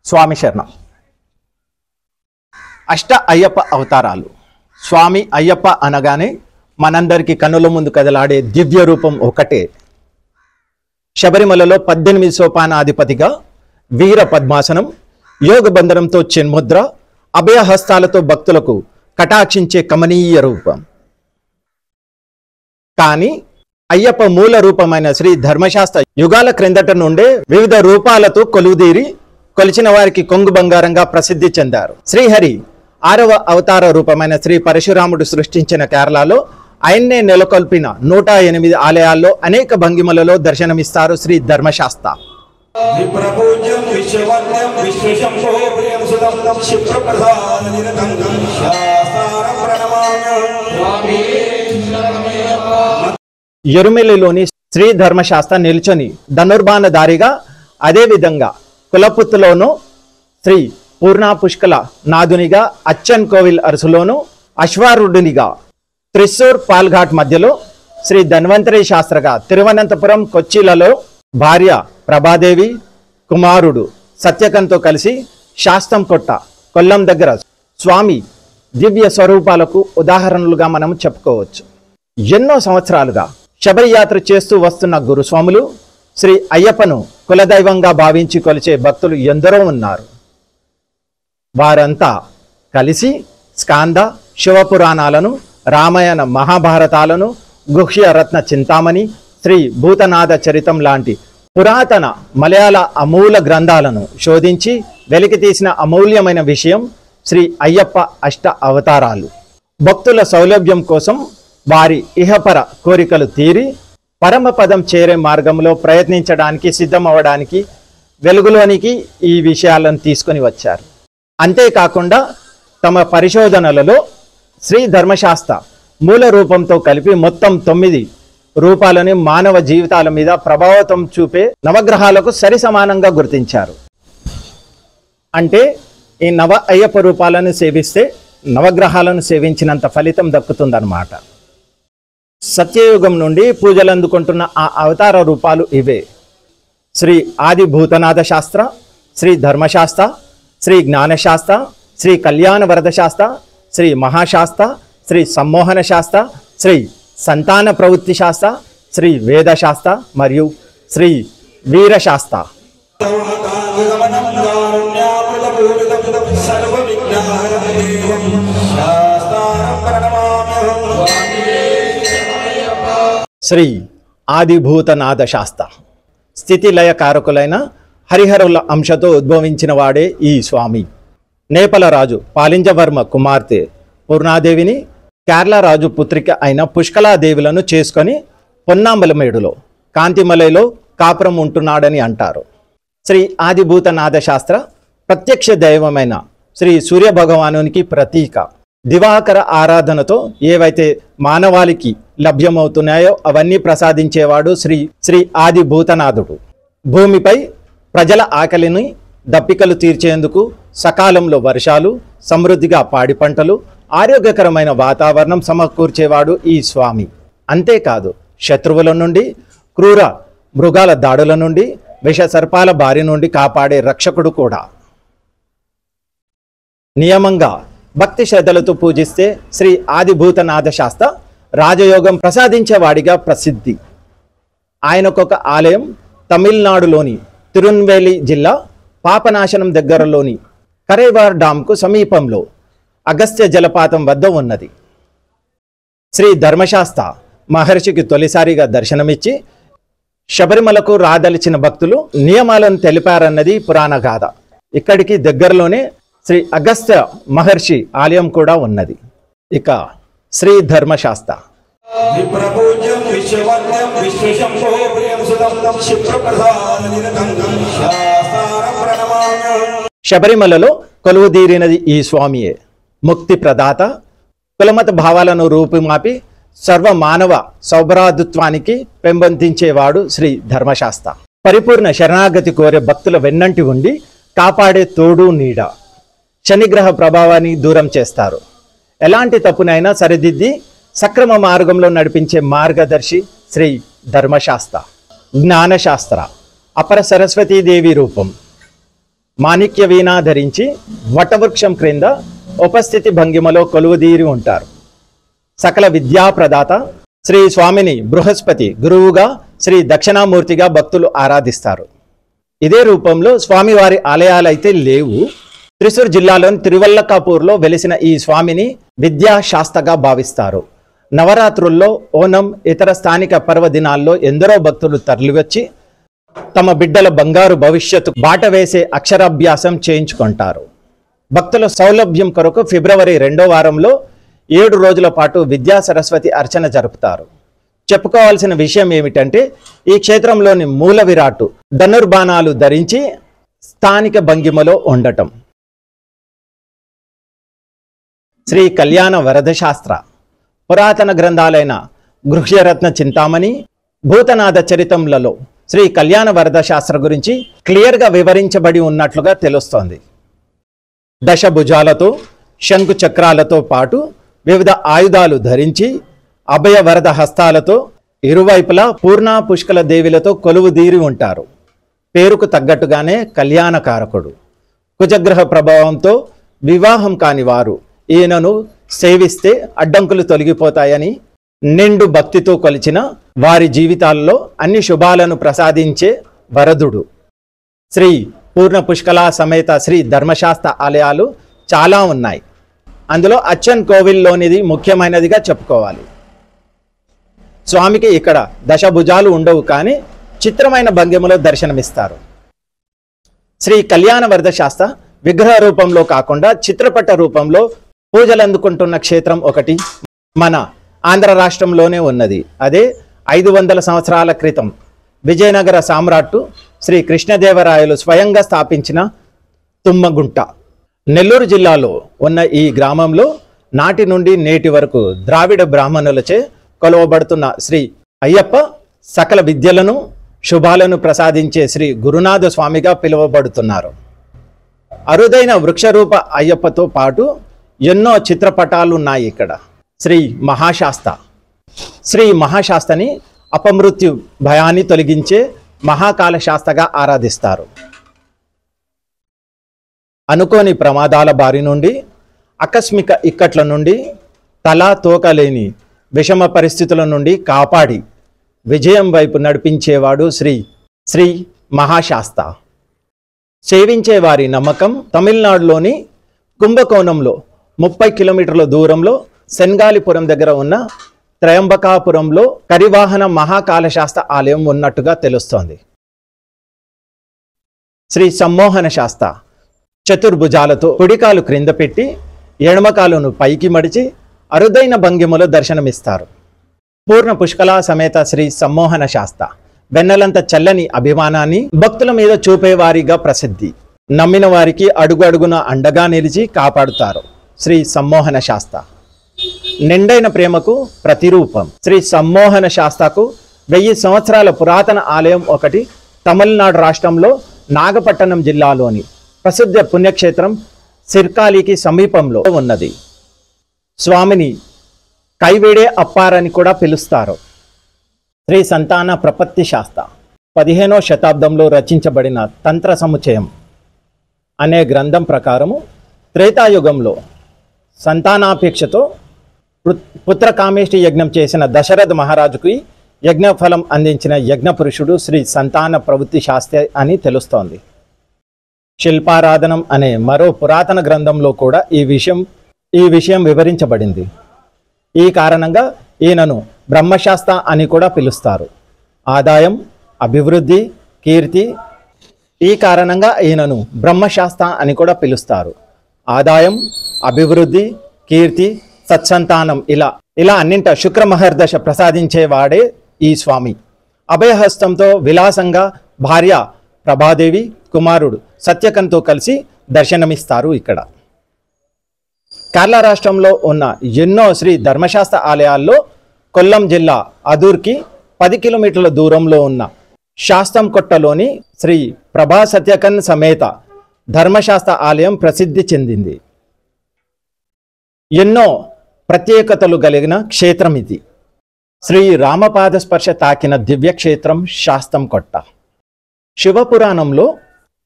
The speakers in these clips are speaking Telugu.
స్వామి శరణం. అష్ట అయ్యప్ప అవతారాలు. స్వామి అయ్యప్ప అనగానే మనందరికీ కన్నుల ముందు కదలాడే దివ్య రూపం ఒకటే. శబరిమలలో 18 సోపానాధిపతిగా వీర పద్మాసనం, యోగ బంధనంతో చిన్ముద్ర, అభయహస్తాలతో భక్తులకు కటాక్షించే కమనీయ రూపం. కానీ అయ్యప్ప మూల రూపమైన శ్రీ ధర్మశాస్త్ర యుగాల క్రిందట నుండే వివిధ రూపాలతో కొలువుదీరి కొలిచిన వారికి కొంగు బంగారంగా ప్రసిద్ధి చెందారు. శ్రీహరి 6వ అవతార రూపమైన శ్రీ పరశురాముడు సృష్టించిన కేరళలో ఆయన్నే నెలకొల్పిన 108 ఆలయాల్లో అనేక భంగిమలలో దర్శనమిస్తారు శ్రీ ధర్మశాస్త్ర. ఎరుమెలిలోని శ్రీ ధర్మశాస్త్ర నిల్చొని ధనుర్బాణధారిగా, అదేవిధంగా కులపుత్తులోను శ్రీ పూర్ణా పుష్కల నాదునిగా, అచ్చన్ కోవిల్ అరసులోను అశ్వారూఢునిగా, త్రిశూర్ పాల్ఘాట్ మధ్యలో శ్రీ ధన్వంతరి శాస్త్రగా, తిరువనంతపురం కొచ్చిలలో భార్య ప్రభాదేవి, కుమారుడు సత్యకంతో కలిసి శాస్త్రం కొట్ట కొల్లం దగ్గర స్వామి దివ్య స్వరూపాలకు ఉదాహరణలుగా మనం చెప్పుకోవచ్చు. ఎన్నో సంవత్సరాలుగా శబరియాత్ర చేస్తూ వస్తున్న గురుస్వాములు శ్రీ అయ్యప్పను కులదైవంగా భావించి కొలిచే భక్తులు ఎందరో ఉన్నారు. వారంతా కలిసి స్కాంద శివపురాణాలను, రామాయణ మహాభారతాలను, గుహ్యరత్న చింతామణి, శ్రీ భూతనాథ చరితం లాంటి పురాతన మలయాళ అమూల గ్రంథాలను శోధించి వెలికితీసిన అమూల్యమైన విషయం శ్రీ అయ్యప్ప అష్ట అవతారాలు. భక్తుల సౌలభ్యం కోసం వారి ఇహపర కోరికలు తీరి పరమపదం చేరే మార్గంలో ప్రయత్నించడానికి సిద్ధమవడానికి వెలుగులోనికి ఈ విషయాలను తీసుకొని వచ్చారు. అంతేకాకుండా తమ పరిశోధనలలో శ్రీ ధర్మశాస్త్ర మూల రూపంతో కలిపి మొత్తం 9 రూపాలని మానవ జీవితాల మీద ప్రభావితం చూపే నవగ్రహాలకు సరి సమానంగా గుర్తించారు. అంటే ఈ నవ అయ్యప్ప రూపాలను సేవిస్తే నవగ్రహాలను సేవించినంత ఫలితం దక్కుతుందన్నమాట. సత్యయుగం నుండి పూజలు అందుకుంటున్న ఆ అవతార రూపాలు ఇవే: శ్రీ ఆది భూతనాథ శాస్త్ర, శ్రీ ధర్మశాస్త్ర, శ్రీ జ్ఞానశాస్త్ర, శ్రీ కళ్యాణ వరద శాస్త్ర, శ్రీ మహాశాస్త్ర, శ్రీ సమ్మోహన శాస్త్ర, శ్రీ సంతాన ప్రవృత్తి శాస్త్ర, శ్రీ వేదశాస్త్ర మరియు శ్రీ వీరశాస్త్ర. శ్రీ ఆదిభూతనాథ శాస్త్ర స్థితిలయ కారకులైన హరిహరుల అంశతో ఉద్భవించిన వాడే ఈ స్వామి. నేపాల రాజు పాలింజవర్మ కుమార్తె పూర్ణాదేవిని కేరళ రాజు పుత్రిక అయిన పుష్కలాదేవులను చేసుకొని పొన్నాంబలమేడులో కాంతిమలైలో కాపురం ఉంటున్నాడని అంటారు. శ్రీ ఆదిభూతనాథ శాస్త్ర ప్రత్యక్ష దైవమైన శ్రీ సూర్య భగవానునికి ప్రతీక. దివాకర ఆరాధనతో ఏవైతే మానవాళికి లభ్యమవుతున్నాయో అవన్నీ ప్రసాదించేవాడు శ్రీ ఆదిభూతనాథుడు. భూమిపై ప్రజల ఆకలిని దప్పికలు తీర్చేందుకు సకాలంలో వర్షాలు, సమృద్ధిగా పాడి పంటలు, ఆరోగ్యకరమైన వాతావరణం సమకూర్చేవాడు ఈ స్వామి. అంతేకాదు శత్రువుల నుండి, క్రూర మృగాల దాడుల నుండి, విష సర్పాల బారి నుండి కాపాడే రక్షకుడు కూడా. నియమంగా భక్తి శ్రద్ధలతో పూజిస్తే శ్రీ ఆదిభూతనాథ శాస్త్ర రాజయోగం ప్రసాదించేవాడిగా ప్రసిద్ధి. ఆయనకొక ఆలయం తమిళనాడులోని తిరునెల్వేలి జిల్లా పాపనాశనం దగ్గరలోని కరైవార్ డామ్కు సమీపంలో అగస్త్య జలపాతం వద్ద ఉన్నది. శ్రీ ధర్మశాస్త్ర మహర్షికి తొలిసారిగా దర్శనమిచ్చి శబరిమలకు రాదలిచిన భక్తులు నియమాలను తెలిపారన్నది పురాణ గాథ. ఇక్కడికి దగ్గరలోనే శ్రీ అగస్త్య మహర్షి ఆలయం కూడా ఉన్నది. ఇక శ్రీ ధర్మశాస్త్ర శబరిమలలో కొలువుదీరినది ఈ స్వామియే. ముక్తి ప్రదాత, కులమత భావాలను రూపుమాపి సర్వ మానవ సౌభ్రాతృత్వానికి పెంపొందించేవాడు శ్రీ ధర్మశాస్త్ర. పరిపూర్ణ శరణాగతి కోరే భక్తుల వెన్నంటి ఉండి కాపాడే తోడు నీడ. శనిగ్రహ ప్రభావాన్ని దూరం చేస్తారు. ఎలాంటి తప్పునైనా సరిదిద్ది సక్రమ మార్గంలో నడిపించే మార్గదర్శి శ్రీ ధర్మశాస్త్ర. జ్ఞానశాస్త్ర అపర సరస్వతీదేవి రూపం. మాణిక్య వీణ ధరించి వటవృక్షం క్రింద ఉపస్థితి భంగిమలో కొలువుదీరి ఉంటారు. సకల విద్యాప్రదాత శ్రీ స్వామిని బృహస్పతి గురువుగా, శ్రీ దక్షిణామూర్తిగా భక్తులు ఆరాధిస్తారు. ఇదే రూపంలో స్వామివారి ఆలయాలైతే లేవు. త్రిశూర్ జిల్లాలోని తిరువల్లకాపూర్లో వెలిసిన ఈ స్వామిని విద్యాశాస్త్రగా భావిస్తారు. నవరాత్రుల్లో, ఓనం, ఇతర స్థానిక పర్వదినాల్లో ఎందరో భక్తులు తరలివచ్చి తమ బిడ్డల బంగారు భవిష్యత్తు బాట వేసే అక్షరాభ్యాసం చేయించుకుంటారు. భక్తుల సౌలభ్యం కొరకు ఫిబ్రవరి 2వ వారంలో 7 రోజుల పాటు విద్యా సరస్వతి అర్చన జరుపుతారు. చెప్పుకోవాల్సిన విషయం ఏమిటంటే, ఈ క్షేత్రంలోని మూల విరాట్టు ధనుర్బాణాలు ధరించి స్థానిక భంగిమలో ఉండటం. శ్రీ కళ్యాణ వరద శాస్త్ర పురాతన గ్రంథాలైన గృహ్యరత్న చింతామణి, భూతనాథ చరితంలలో శ్రీ కళ్యాణ వరద శాస్త్ర గురించి క్లియర్గా వివరించబడి ఉన్నట్లుగా తెలుస్తోంది. దశభుజాలతో, శంకు చక్రాలతో పాటు వివిధ ఆయుధాలు ధరించి అభయ వరద హస్తాలతో ఇరువైపులా పూర్ణ పుష్కల దేవిలతో కొలువుదీరి ఉంటారు. పేరుకు తగ్గట్టుగానే కళ్యాణకారకుడు. కుజగ్రహ ప్రభావంతో వివాహం కాని వారు ఈయనను సేవిస్తే అడ్డంకులు తొలగిపోతాయని, నిండు భక్తితో కొలిచిన వారి జీవితాల్లో అన్ని శుభాలను ప్రసాదించే వరదుడు. శ్రీ పూర్ణ పుష్కల సమేత శ్రీ ధర్మశాస్త్ర ఆలయాలు చాలా ఉన్నాయి. అందులో అచ్చన్ కోవిల్లోనిది ముఖ్యమైనదిగా చెప్పుకోవాలి. స్వామికి ఇక్కడ దశభుజాలు ఉండవు, కానీ చిత్రమైన భంగిమలో దర్శనమిస్తారు. శ్రీ కళ్యాణ వరద శాస్త్ర విగ్రహ రూపంలో కాకుండా చిత్రపట రూపంలో పూజలు అందుకుంటున్న క్షేత్రం ఒకటి మన ఆంధ్ర రాష్ట్రంలోనే ఉన్నది. అదే 500 సంవత్సరాల క్రితం విజయనగర సామ్రాట్టు శ్రీ కృష్ణదేవరాయలు స్వయంగా స్థాపించిన తుమ్మగుంట. నెల్లూరు జిల్లాలో ఉన్న ఈ గ్రామంలో నాటి నుండి నేటి వరకు ద్రావిడ బ్రాహ్మణులచే కొలవబడుతున్న శ్రీ అయ్యప్ప సకల విద్యలను, శుభాలను ప్రసాదించే శ్రీ గురునాథ స్వామిగా పిలువబడుతున్నారు. అరుదైన వృక్షరూప అయ్యప్పతో పాటు ఎన్నో చిత్రపటాలు ఉన్నాయి ఇక్కడ. శ్రీ మహాశాస్త, శ్రీ మహాశాస్తని అపమృత్యు భయాన్ని తొలగించే మహాకాల శాస్త్రగా ఆరాధిస్తారు. అనుకోని ప్రమాదాల బారి నుండి, ఆకస్మిక ఇక్కట్ల నుండి, తలా తోక లేని విషమ పరిస్థితుల నుండి కాపాడి విజయం వైపు నడిపించేవాడు శ్రీ మహాశాస్త. సేవించే వారి నమ్మకం తమిళనాడులోని కుంభకోణంలో 30 కిలోమీటర్ల దూరంలో సెన్గాలిపురం దగ్గర ఉన్న త్రయంబకాపురంలో కరివాహన మహాకాళశాస్త్ర ఆలయం ఉన్నట్టుగా తెలుస్తోంది. శ్రీ సమ్మోహన శాస్త్ర చతుర్భుజాలతో కుడికాలు క్రింద పెట్టి ఎడమకాలును పైకి మడిచి అరుదైన భంగిమలో దర్శనమిస్తారు. పూర్ణ పుష్కల సమేత శ్రీ సమ్మోహన శాస్త్ర వెన్నెలంత చల్లని అభిమానాన్ని భక్తుల మీద చూపేవారిగా ప్రసిద్ధి. నమ్మిన వారికి అడుగు అడుగున అండగా నిలిచి కాపాడుతారు. శ్రీ సమ్మోహన శాస్త్ర నిండైన ప్రేమకు ప్రతిరూపం. శ్రీ సమ్మోహన శాస్త్రకు 1000 సంవత్సరాల పురాతన ఆలయం ఒకటి తమిళనాడు రాష్ట్రంలో నాగపట్టణం జిల్లాలోని ప్రసిద్ధ పుణ్యక్షేత్రం సిర్కాలికి సమీపంలో ఉన్నది. స్వామిని కైవేడే అప్పారని కూడా పిలుస్తారు. శ్రీ సంతాన ప్రపత్తి శాస్త్ర 15వ శతాబ్దంలో రచించబడిన తంత్ర సముచ్చయం అనే గ్రంథం ప్రకారము త్రేతాయుగంలో సంతానాపేక్షతో పుత్రకామేష్టి యజ్ఞం చేసిన దశరథ మహారాజుకి యజ్ఞఫలం అందించిన యజ్ఞపురుషుడు శ్రీ సంతాన ప్రవృత్తి శాస్త్రి అని తెలుస్తోంది. శిల్పారాధనం అనే మరో పురాతన గ్రంథంలో కూడా ఈ విషయం వివరించబడింది. ఈ కారణంగా ఈయనను బ్రహ్మశాస్త్ర అని కూడా పిలుస్తారు. ఆదాయం, అభివృద్ధి, కీర్తి. ఈ కారణంగా ఈయనను బ్రహ్మశాస్త్ర అని కూడా పిలుస్తారు. ఆదాయం, అభివృద్ధి, కీర్తి, సత్సంతానం ఇలా అన్నింట శుక్రమహర్దశ ప్రసాదించేవాడే ఈ స్వామి. అభయహస్తంతో విలాసంగా భార్య ప్రభాదేవి, కుమారుడు సత్యకంతో కలిసి దర్శనమిస్తారు. ఇక్కడ కేరళ రాష్ట్రంలో ఉన్న ఎన్నో శ్రీ ధర్మశాస్త్ర ఆలయాల్లో కొల్లం జిల్లా అదూర్కి 10 కిలోమీటర్ల దూరంలో ఉన్న శాస్తంకొట్టలోని శ్రీ ప్రభా సత్యకన్ సమేత ధర్మశాస్త్ర ఆలయం ప్రసిద్ధి చెందింది. ఎన్నో ప్రత్యేకతలు కలిగిన క్షేత్రం ఇది. శ్రీ రామపాద స్పర్శ తాకిన దివ్యక్షేత్రం శాస్తంకొట్ట. శివపురాణంలో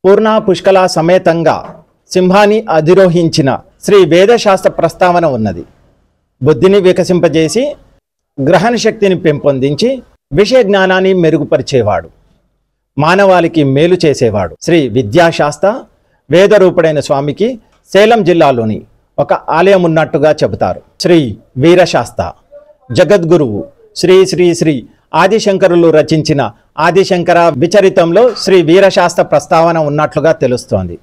పూర్ణ పుష్కల సమేతంగా సింహాన్ని అధిరోహించిన శ్రీ వేదశాస్త్ర ప్రస్తావన ఉన్నది. బుద్ధిని వికసింపజేసి గ్రహణ శక్తిని పెంపొందించి విషయ జ్ఞానాన్ని మెరుగుపరిచేవాడు, మానవాళికి మేలు చేసేవాడు. శ్రీ విద్యాశాస్త్ర వేదరూపుడైన స్వామికి సేలం జిల్లాలోని ఒక ఆలయం ఉన్నట్టుగా చెబుతారు. శ్రీ వీరశాస్త్ర జగద్గురువు శ్రీ శ్రీ శ్రీ ఆదిశంకరులు రచించిన ఆదిశంకర విచరితంలో శ్రీ వీరశాస్త్ర ప్రస్తావన ఉన్నట్లుగా తెలుస్తోంది.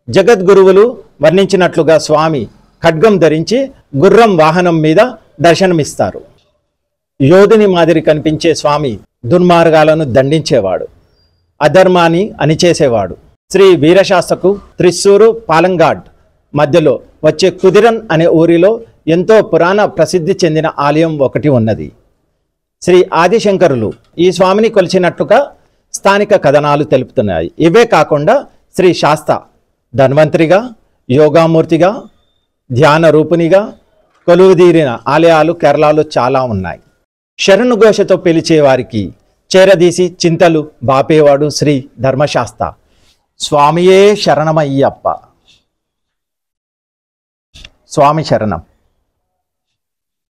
జగద్గురువులు వర్ణించినట్లుగా స్వామి ఖడ్గం ధరించి గుర్రం వాహనం మీద దర్శనమిస్తారు. యోధుని మాదిరి కనిపించే స్వామి దుర్మార్గాలను దండించేవాడు, అధర్మాన్ని అణిచేసేవాడు. శ్రీ వీరశాస్త్రకు త్రిశూరు పాలంగాడ్ మధ్యలో వచ్చే కుదిరన్ అనే ఊరిలో ఎంతో పురాణ ప్రసిద్ధి చెందిన ఆలయం ఒకటి ఉన్నది. శ్రీ ఆదిశంకరులు ఈ స్వామిని కొలిచినట్లుగా స్థానిక కథనాలు తెలుపుతున్నాయి. ఇవే కాకుండా శ్రీ శాస్త్ర ధన్వంతరిగా, యోగామూర్తిగా, ధ్యాన రూపునిగా కొలువుదీరిన ఆలయాలు కేరళలో చాలా ఉన్నాయి. శరణుఘోషతో పిలిచే వారికి చేరదీసి చింతలు బాపేవాడు శ్రీ ధర్మశాస్త్ర. స్వామియే శరణమయ్యప్ప. స్వామి శరణం.